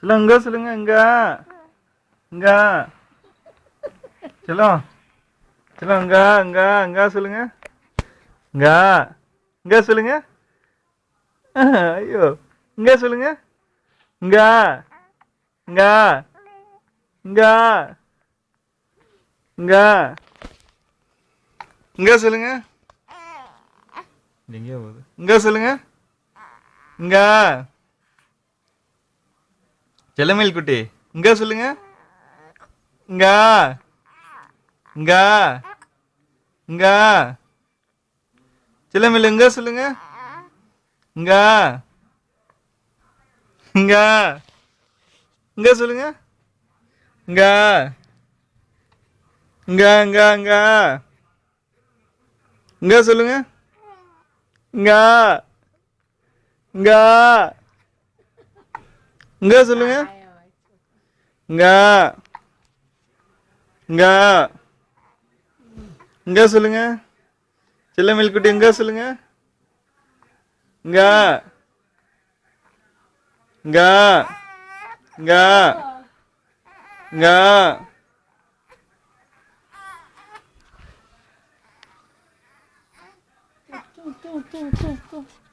சொல்லுங்க சொல்லுங்க இங்க இங்க செல்லம் செல்லம் இங்க இங்க இங்க சொல்லுங்க இங்க இங்க சொல்லுங்க ஐயோ இங்க சொல்லுங்க இங்க இங்க இங்க இங்க இங்க சொல்லுங்க எங்கேயோ போகுது இங்க சொல்லுங்க இங்க செல்லமேல் குட்டி இங்க சொல்லுங்க இங்க இங்க இங்க செல்லமேல் இங்க சொல்லுங்க இங்க இங்க இங்க சொல்லுங்க இங்க இங்க இங்க இங்க இங்க சொல்லுங்க இங்க இங்க இங்க சொல்லுங்க இங்க இங்க இங்க சொல்லுங்க செல்லமேல் குட்டி இங்க சொல்லுங்க இங்க இங்க இங்க இங்க Tuh.